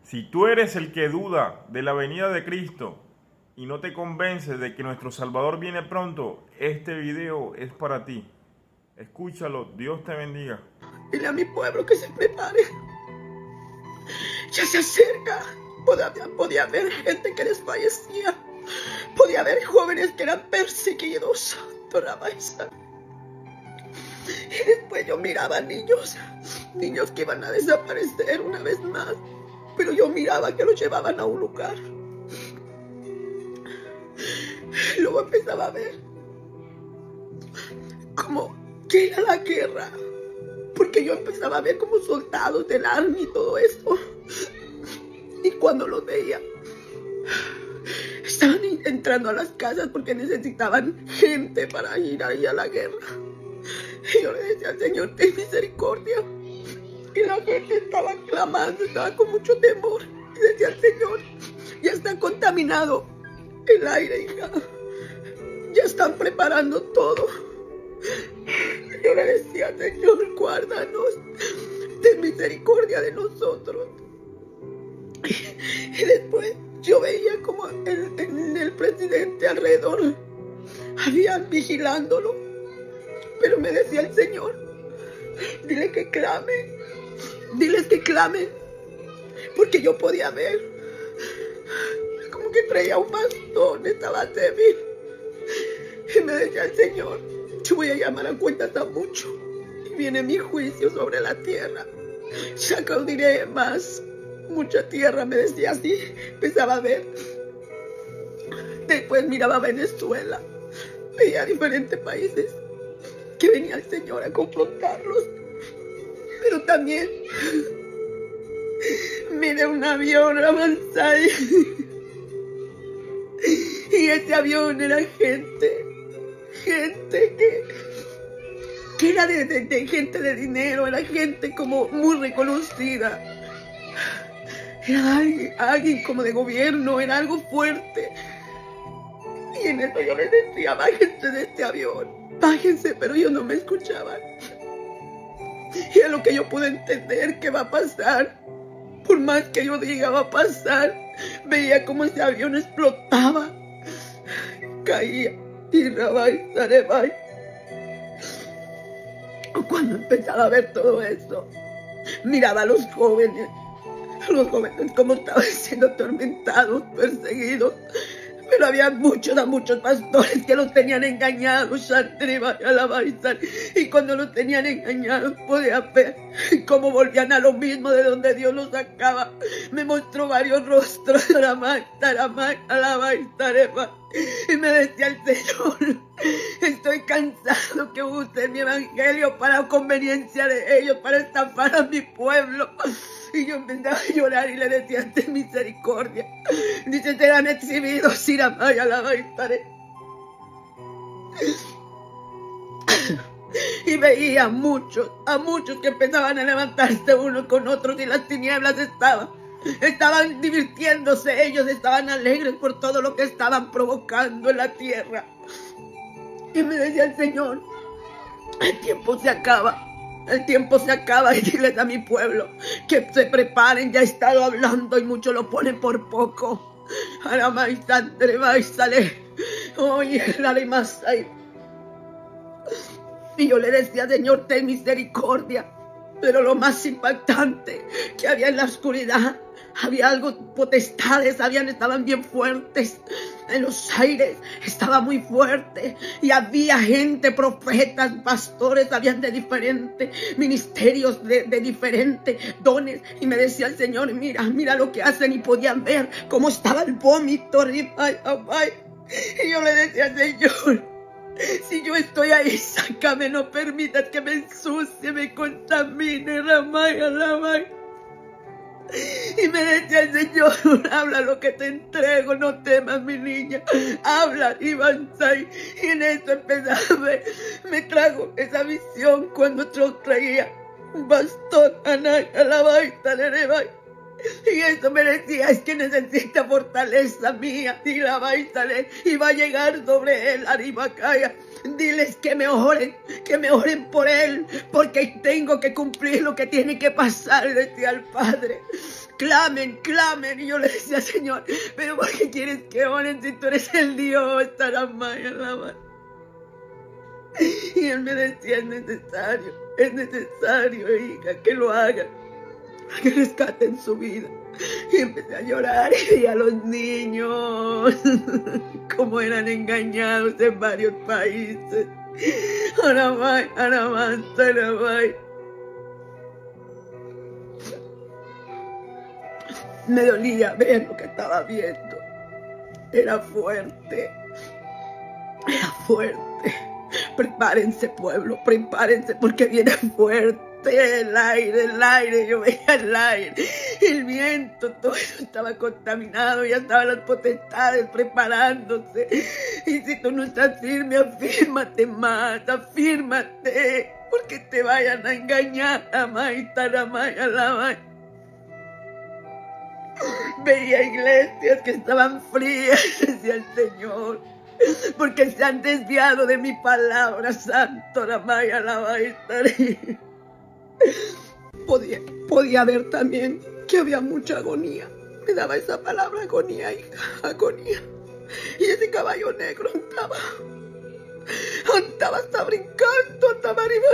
Si tú eres el que duda de la venida de Cristo y no te convences de que nuestro Salvador viene pronto, este video es para ti. Escúchalo, Dios te bendiga. Dile a mi pueblo que se prepare. Ya se acerca. Podía haber gente que desfallecía. Podía haber jóvenes que eran perseguidos. Y después yo miraba niños que iban a desaparecer una vez más. Pero yo miraba que los llevaban a un lugar. Luego empezaba a ver como que era la guerra. Porque yo empezaba a ver como soldados del army y todo eso. Y cuando los veía, estaban entrando a las casas porque necesitaban gente para ir ahí a la guerra. Y yo le decía al Señor, ten misericordia. Y la gente estaba clamando, estaba con mucho temor. Y decía al Señor, ya está contaminado el aire, hija. Ya están preparando todo. Yo le decía, Señor, guárdanos, ten misericordia de nosotros. Y después yo veía como el presidente alrededor habían vigilándolo. Pero me decía el Señor, diles que clamen, porque yo podía ver como que traía un bastón, estaba débil. Y me decía el Señor, yo voy a llamar a cuentas a mucho, y viene mi juicio sobre la tierra. Sacudiré más, mucha tierra, me decía así. Empezaba a ver. Después miraba a Venezuela, veía diferentes países que venía el Señor a confrontarlos. Pero también miré un avión avanzar y ese avión era gente que era de gente de dinero, era gente como muy reconocida, era alguien como de gobierno, era algo fuerte. Y en eso yo les decía, bájense de este avión, bájense, pero ellos no me escuchaban. Y es lo que yo pude entender que va a pasar. Por más que yo diga va a pasar, veía como ese avión explotaba, caía y Sarebai. Cuando empezaba a ver todo eso, miraba a los jóvenes como estaban siendo atormentados, perseguidos. Pero había muchos pastores que los tenían engañados, y cuando los tenían engañados podía ver cómo volvían a lo mismo de donde Dios los sacaba. Me mostró varios rostros, y me decía el Señor, estoy cansado que usen mi evangelio para conveniencia de ellos, para estafar a mi pueblo. Y yo empezaba a llorar y le decía, ten misericordia. Dice, serán exhibidos, y veía a muchos que empezaban a levantarse unos con otros y las tinieblas estaban divirtiéndose, ellos estaban alegres por todo lo que estaban provocando en la tierra. Y me decía el Señor, el tiempo se acaba y diles a mi pueblo que se preparen, ya he estado hablando y muchos lo ponen por poco. Y yo le decía, Señor, ten misericordia. Pero lo más impactante que había en la oscuridad, había algo, potestades, estaban bien fuertes. En los aires estaba muy fuerte y había gente, profetas, pastores, habían de diferentes ministerios, de diferentes dones. Y me decía el Señor, mira lo que hacen, y podían ver cómo estaba el vómito. Y yo le decía, Señor, si yo estoy ahí, sácame, no permitas que me ensucie, me contamine, Ramay. Y me decía el Señor, habla lo que te entrego, no temas, mi niña, habla, Ivansai. Y en eso empezaba a ver, me trajo esa visión cuando yo traía un bastón, y eso me decía, es que necesita fortaleza mía, y va a llegar sobre él, Aribacaya. Diles que me oren por él, porque tengo que cumplir lo que tiene que pasar, decía el Padre. clamen, clamen. Y yo le decía, Señor, pero ¿por qué quieres que oren si tú eres el Dios? Taramaya, lama. Y él me decía, es necesario, hija, que lo hagan, que rescaten su vida. Y empecé a llorar y vi a los niños como eran engañados en varios países. Aramay, Aramay, Aramay. Me dolía ver lo que estaba viendo. Era fuerte. Era fuerte. Prepárense, pueblo, prepárense porque viene fuerte. El aire, yo veía el aire, el viento, todo eso estaba contaminado, ya estaban las potestades preparándose. Y si tú no estás firme, afírmate más, afírmate, porque te vayan a engañar, amay, taramay, alamay. Veía iglesias que estaban frías, decía el Señor, porque se han desviado de mi palabra, santo, alamay, alamay, taramay. Podía ver también que había mucha agonía. Me daba esa palabra, agonía, hija, agonía. Y ese caballo negro andaba hasta brincando, andaba arriba,